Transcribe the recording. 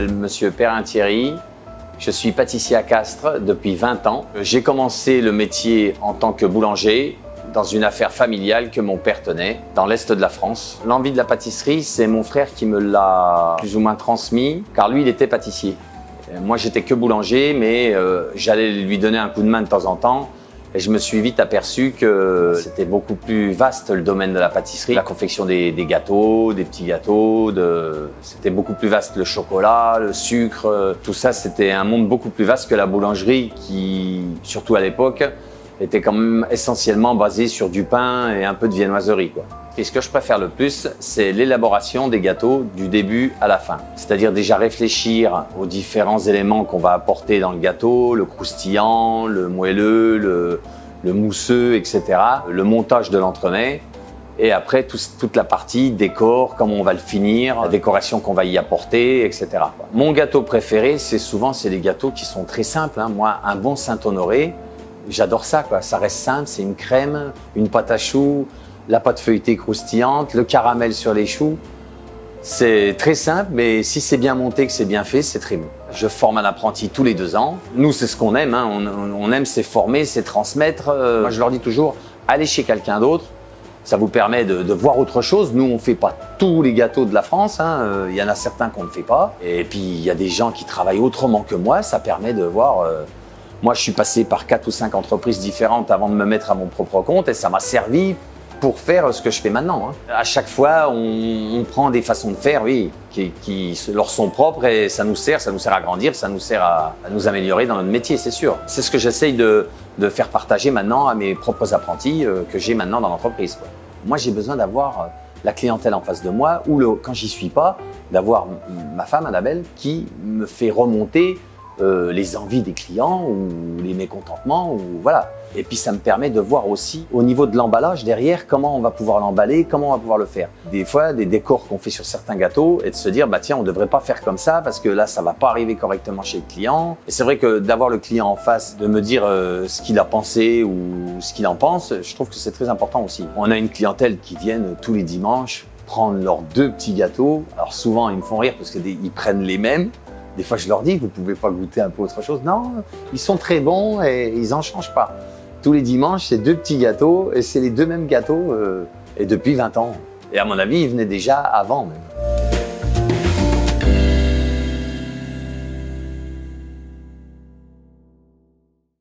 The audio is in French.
m'appelle Monsieur Perrin-Thierry. Je suis pâtissier à Castres depuis 20 ans. J'ai commencé le métier en tant que boulanger dans une affaire familiale que mon père tenait dans l'Est de la France. L'envie de la pâtisserie, c'est mon frère qui me l'a plus ou moins transmis, car lui, il était pâtissier. Moi, j'étais que boulanger, mais j'allais lui donner un coup de main de temps en temps. Et je me suis vite aperçu que c'était beaucoup plus vaste le domaine de la pâtisserie. La confection des gâteaux, des petits gâteaux, c'était beaucoup plus vaste. Le chocolat, le sucre, tout ça, c'était un monde beaucoup plus vaste que la boulangerie qui, surtout à l'époque, était quand même essentiellement basée sur du pain et un peu de viennoiserie, quoi. Et ce que je préfère le plus, c'est l'élaboration des gâteaux du début à la fin. C'est-à-dire déjà réfléchir aux différents éléments qu'on va apporter dans le gâteau, le croustillant, le moelleux, le mousseux, etc. Le montage de l'entremet. Et après, toute la partie décor, comment on va le finir, la décoration qu'on va y apporter, etc. Mon gâteau préféré, c'est les gâteaux qui sont très simples. Moi, un bon Saint-Honoré, j'adore ça, quoi. Ça reste simple, c'est une crème, une pâte à choux, la pâte feuilletée croustillante, le caramel sur les choux. C'est très simple, mais si c'est bien monté, que c'est bien fait, c'est très bon. Je forme un apprenti tous les 2 ans. Nous, c'est ce qu'on aime, hein. On aime, c'est former, c'est transmettre. Moi, je leur dis toujours, allez chez quelqu'un d'autre. Ça vous permet de voir autre chose. Nous, on ne fait pas tous les gâteaux de la France, hein. Il y en a certains qu'on ne fait pas. Et puis, il y a des gens qui travaillent autrement que moi. Ça permet de voir... Moi, je suis passé par 4 ou 5 entreprises différentes avant de me mettre à mon propre compte et ça m'a servi pour faire ce que je fais maintenant, hein. À chaque fois, on prend des façons de faire, oui, qui leur sont propres et ça nous sert à grandir, ça nous sert à nous améliorer dans notre métier, c'est sûr. C'est ce que j'essaye de faire partager maintenant à mes propres apprentis que j'ai maintenant dans l'entreprise, quoi. Moi, j'ai besoin d'avoir la clientèle en face de moi ou quand j'y suis pas, d'avoir ma femme, Annabelle, qui me fait remonter les envies des clients ou les mécontentements, ou voilà. Et puis ça me permet de voir aussi au niveau de l'emballage derrière comment on va pouvoir l'emballer, comment on va pouvoir le faire. Des fois, des décors qu'on fait sur certains gâteaux et de se dire bah tiens, on devrait pas faire comme ça parce que là ça va pas arriver correctement chez le client. Et c'est vrai que d'avoir le client en face, de me dire ce qu'il a pensé ou ce qu'il en pense, je trouve que c'est très important aussi. On a une clientèle qui viennent tous les dimanches prendre leurs 2 petits gâteaux. Alors souvent ils me font rire parce qu'ils prennent les mêmes. Des fois, je leur dis, vous pouvez pas goûter un peu autre chose? Non, ils sont très bons et ils en changent pas. Tous les dimanches, c'est 2 petits gâteaux et c'est les 2 mêmes gâteaux et depuis 20 ans. Et à mon avis, ils venaient déjà avant même.